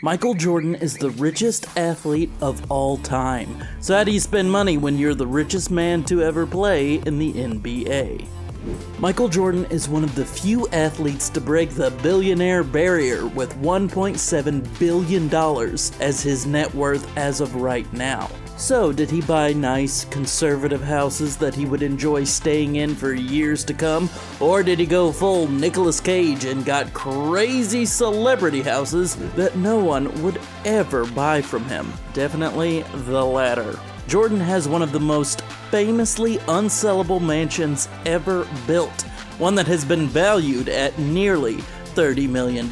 Michael Jordan is the richest athlete of all time. So how do you spend money when you're the richest man to ever play in the NBA? Michael Jordan is one of the few athletes to break the billionaire barrier with $1.7 billion as his net worth as of right now. So, did he buy nice, conservative houses that he would enjoy staying in for years to come? Or did he go full Nicolas Cage and got crazy celebrity houses that no one would ever buy from him? Definitely the latter. Jordan has one of the most famously unsellable mansions ever built, one that has been valued at nearly $30 million.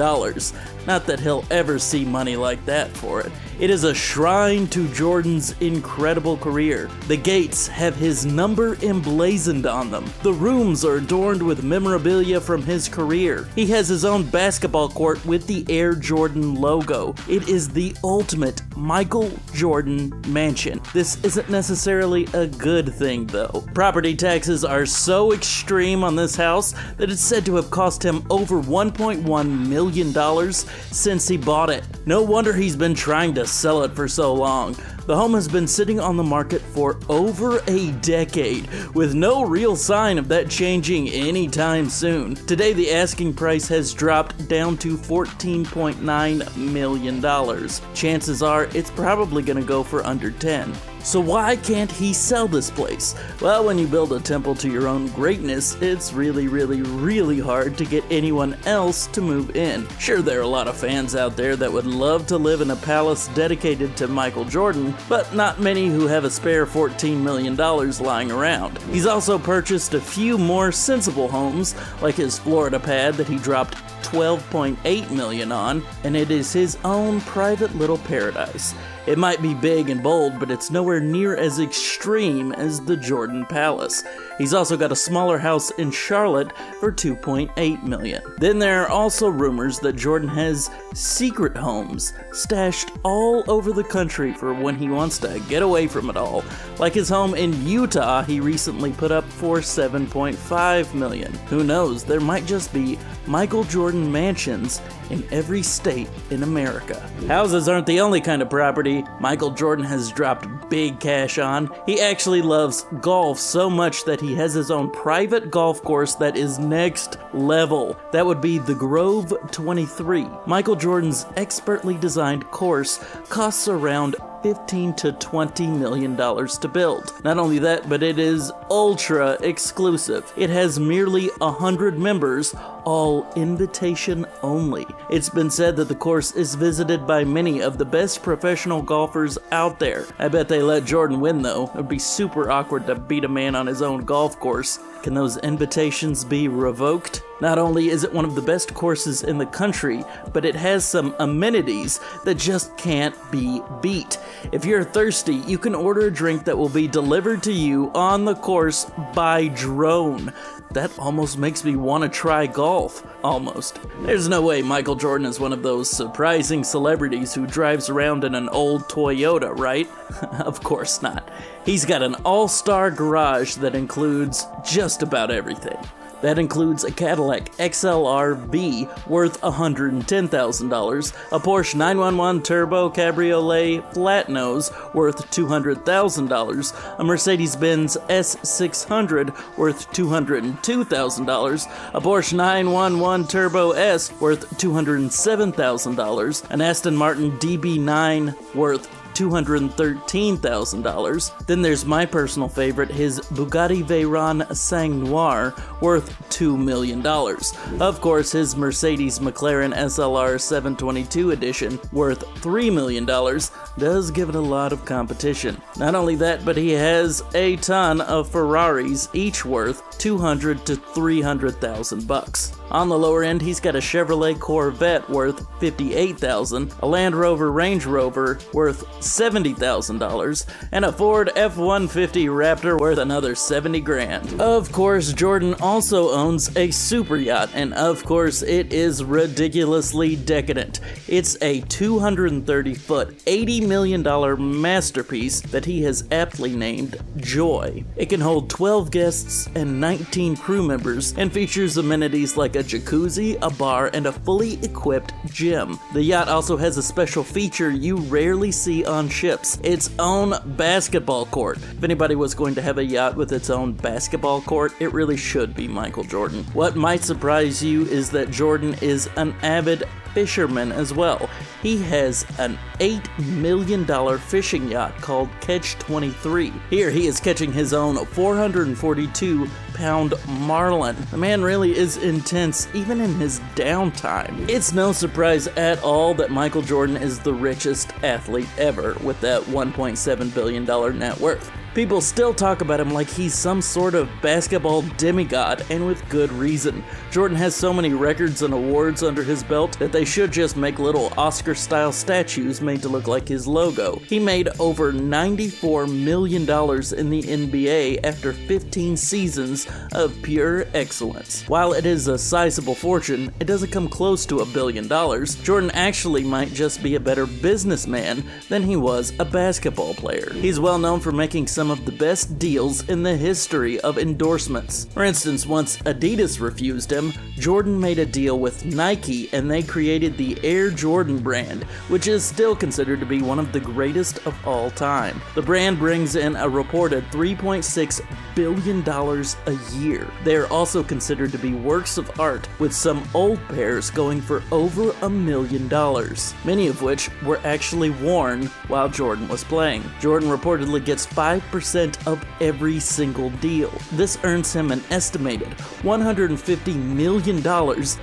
Not that he'll ever see money like that for it. It is a shrine to Jordan's incredible career. The gates have his number emblazoned on them. The rooms are adorned with memorabilia from his career. He has his own basketball court with the Air Jordan logo. It is the ultimate Michael Jordan mansion. This isn't necessarily a good thing though. Property taxes are so extreme on this house that it's said to have cost him over $1.1 million since he bought it. No wonder he's been trying to sell it for so long. The home has been sitting on the market for over a decade, with no real sign of that changing anytime soon. Today, the asking price has dropped down to $14.9 million. Chances are it's probably going to go for under 10. So why can't he sell this place? Well, when you build a temple to your own greatness, it's really hard to get anyone else to move in. Sure, there are a lot of fans out there that would love to live in a palace dedicated to Michael Jordan, but not many who have a spare $14 million lying around. He's also purchased a few more sensible homes, like his Florida pad that he dropped $12.8 million on, and it is his own private little paradise. It might be big and bold, but it's nowhere near as extreme as the Jordan Palace. He's also got a smaller house in Charlotte for $2.8 million. Then there are also rumors that Jordan has secret homes stashed all over the country for when he wants to get away from it all. Like his home in Utah he recently put up for $7.5 million. Who knows, there might just be Michael Jordan mansions in every state in America. Houses aren't the only kind of property Michael Jordan has dropped big cash on. He actually loves golf so much that he has his own private golf course that is next level. That would be the Grove 23. Michael Jordan's expertly designed course costs around $15 to $20 million to build. Not only that, but it is ultra exclusive. It has merely 100 members, all invitation only. It's been said that the course is visited by many of the best professional golfers out there. I bet they let Jordan win though. It would be super awkward to beat a man on his own golf course. Can those invitations be revoked? Not only is it one of the best courses in the country, but it has some amenities that just can't be beat. If you're thirsty, you can order a drink that will be delivered to you on the course by drone. That almost makes me want to try golf. Almost. There's no way Michael Jordan is one of those surprising celebrities who drives around in an old Toyota, right? Of course not. He's got an all-star garage that includes just about everything. That includes a Cadillac XLR-B worth $110,000, a Porsche 911 Turbo Cabriolet Flat Nose worth $200,000, a Mercedes-Benz S600 worth $202,000, a Porsche 911 Turbo S worth $207,000, an Aston Martin DB9 worth $213,000. Then there's my personal favorite, his Bugatti Veyron Sang Noir, worth $2 million. Of course, his Mercedes McLaren SLR 722 edition, worth $3 million, does give it a lot of competition. Not only that, but he has a ton of Ferraris, each worth $200,000 to $300,000. On the lower end, he's got a Chevrolet Corvette worth $58,000, a Land Rover Range Rover worth $70,000, and a Ford F-150 Raptor worth another $70,000. Of course, Jordan also owns a super yacht, and of course it is ridiculously decadent. It's a 230-foot, $80 million masterpiece that he has aptly named Joy. It can hold 12 guests and 19 crew members, and features amenities like a jacuzzi, a bar, and a fully equipped gym. The yacht also has a special feature you rarely see on ships: its own basketball court. If anybody was going to have a yacht with its own basketball court, it really should be Michael Jordan. What might surprise you is that Jordan is an avid fisherman as well. He has an $8 million fishing yacht called Catch 23. Here he is catching his own 442-pound marlin. The man really is intense even in his downtime. It's no surprise at all that Michael Jordan is the richest athlete ever with that $1.7 billion net worth. People still talk about him like he's some sort of basketball demigod, and with good reason. Jordan has so many records and awards under his belt that they should just make little Oscar-style statues made to look like his logo. He made over $94 million in the NBA after 15 seasons of pure excellence. While it is a sizable fortune, it doesn't come close to $1 billion. Jordan actually might just be a better businessman than he was a basketball player. He's well known for making some of the best deals in the history of endorsements. For instance, once Adidas refused him, Jordan made a deal with Nike and they created the Air Jordan brand, which is still considered to be one of the greatest of all time. The brand brings in a reported $3.6 billion a year. They are also considered to be works of art, with some old pairs going for over $1 million, many of which were actually worn while Jordan was playing. Jordan reportedly gets 5% of every single deal. This earns him an estimated $150 million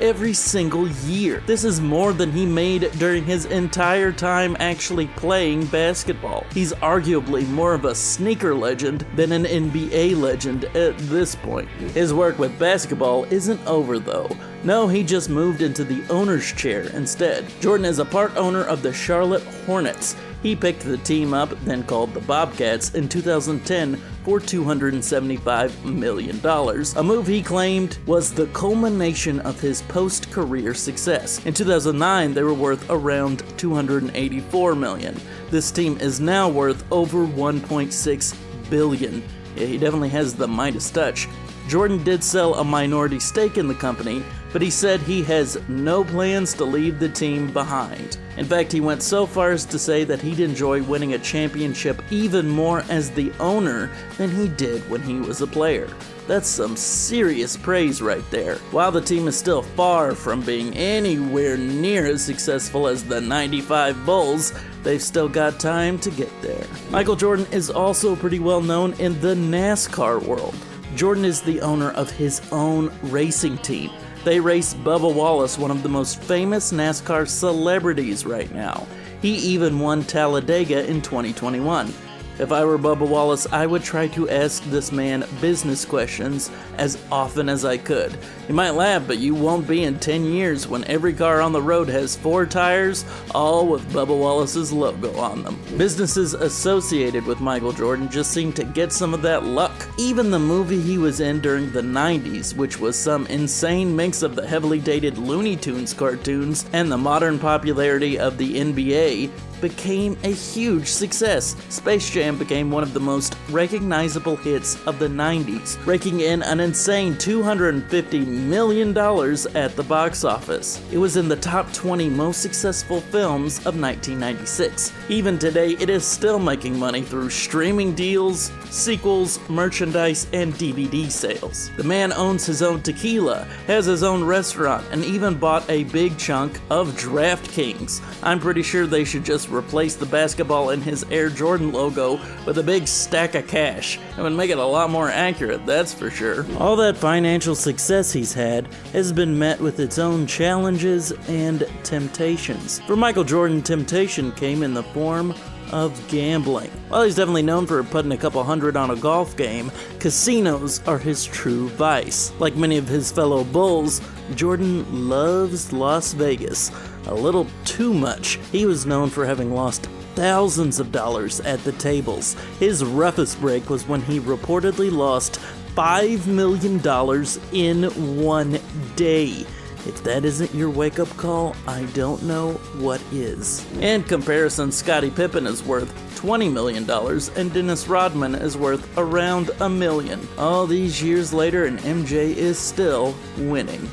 every single year. This is more than he made during his entire time actually playing basketball. He's arguably more of a sneaker legend than an NBA legend at this point. His work with basketball isn't over though. No, he just moved into the owner's chair instead. Jordan is a part owner of the Charlotte Hornets. He picked the team up, then called the Bobcats, in 2010 for $275 million, a move he claimed was the culmination of his post-career success. In 2009, they were worth around $284 million. This team is now worth over $1.6 billion. Yeah, he definitely has the Midas touch. Jordan did sell a minority stake in the company, but he said he has no plans to leave the team behind. In fact, he went so far as to say that he'd enjoy winning a championship even more as the owner than he did when he was a player. That's some serious praise right there. While the team is still far from being anywhere near as successful as the '95 Bulls, they've still got time to get there. Michael Jordan is also pretty well known in the NASCAR world. Jordan is the owner of his own racing team. They race Bubba Wallace, one of the most famous NASCAR celebrities right now. He even won Talladega in 2021. If I were Bubba Wallace, I would try to ask this man business questions as often as I could. You might laugh, but you won't be in 10 years when every car on the road has 4 tires, all with Bubba Wallace's logo on them. Businesses associated with Michael Jordan just seem to get some of that luck. Even the movie he was in during the 90s, which was some insane mix of the heavily dated Looney Tunes cartoons and the modern popularity of the NBA, became a huge success. Space Jam became one of the most recognizable hits of the 90s, raking in an insane $250 million at the box office. It was in the top 20 most successful films of 1996. Even today, it is still making money through streaming deals, sequels, merchandise, and DVD sales. The man owns his own tequila, has his own restaurant, and even bought a big chunk of DraftKings. I'm pretty sure they should just replace the basketball in his Air Jordan logo with a big stack of cash. It would make it a lot more accurate, that's for sure. All that financial success he's had has been met with its own challenges and temptations. For Michael Jordan, temptation came in the form of gambling. While he's definitely known for putting a couple hundred on a golf game, casinos are his true vice. Like many of his fellow Bulls, Jordan loves Las Vegas a little too much. He was known for having lost thousands of dollars at the tables. His roughest break was when he reportedly lost $5 million in one day. If that isn't your wake-up call, I don't know what is. In comparison, Scottie Pippen is worth $20 million and Dennis Rodman is worth around $1 million. All these years later and MJ is still winning.